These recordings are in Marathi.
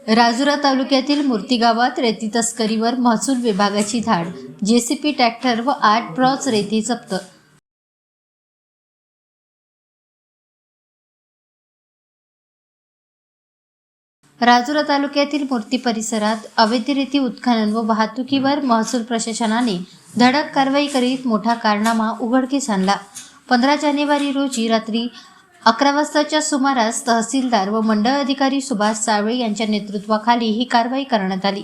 राजुरा तालुक्यातील मूर्ती गावात रेती तस्करीवर महसूल विभागाची धाड, जेसीपी ट्रॅक्टर व 8 ब्रॉस रेती जप्त। राजुरा तालुक्यातील मूर्ती परिसरात अवैध रेती उत्खनन व वाहतुकीवर महसूल प्रशासनाने धडक कारवाई करीत मोठा कारनामा उघडकीस आणला। 15 जानेवारी रोजी रात्री 11 वाजताच्या सुमारास तहसीलदार व मंडळ अधिकारी सुभाष साळवे यांच्या नेतृत्वाखाली ही कारवाई करण्यात आली।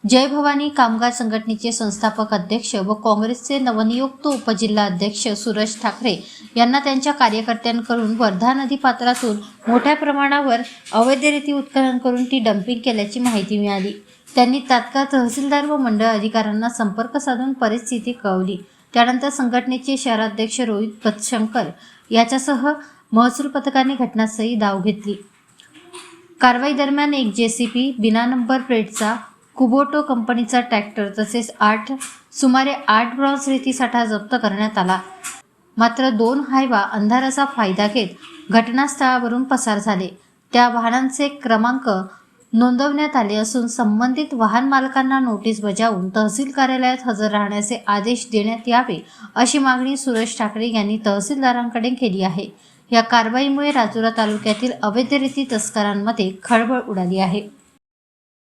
जय भवानी कामगार संघटनेचे संस्थापक अध्यक्ष व काँग्रेसचे नवनियुक्त उपजिल्हा अध्यक्ष सुरेश ठाकरे यांना त्यांच्या कार्यकर्त्यांकडून वर्धा नदी पात्रातून मोठ्या प्रमाणावर अवैध रेती उत्खनन करून ती डंपिंग केल्याची माहिती मिळाली। त्यांनी तात्काळ तहसीलदार व मंडळ अधिकाऱ्यांना संपर्क साधून परिस्थिती कळवली। त्यानंतर संघटनेचे शहराध्यक्ष रोहित पतशंकर याच्यासह महसूल पथकाने घटनास्थळी धाव घेतली। कारवाई दरम्यान एक जेसीपी, बिना नंबर प्लेटचा कुबोटो कंपनीचा ट्रॅक्टर तसेच सुमारे 8 ब्रॉस रेती साठा जप्त करण्यात आला। मात्र 2 हायवा अंधाराचा फायदा घेत घटनास्थळावरून पसार झाले। त्या वाहनांचे क्रमांक नोंदवण्यात आले असून संबंधित वाहन मालकांना नोटीस बजावून तहसील कार्यालयात हजर राहण्याचे आदेश देण्यात यावे अशी मागणी सुरेश ठाकरे यांनी तहसीलदारांकडे केली आहे। या कारवाईमुळे राजुरा तालुक्यातील अवैध रेती तस्करांमध्ये खळबळ उडाली आहे।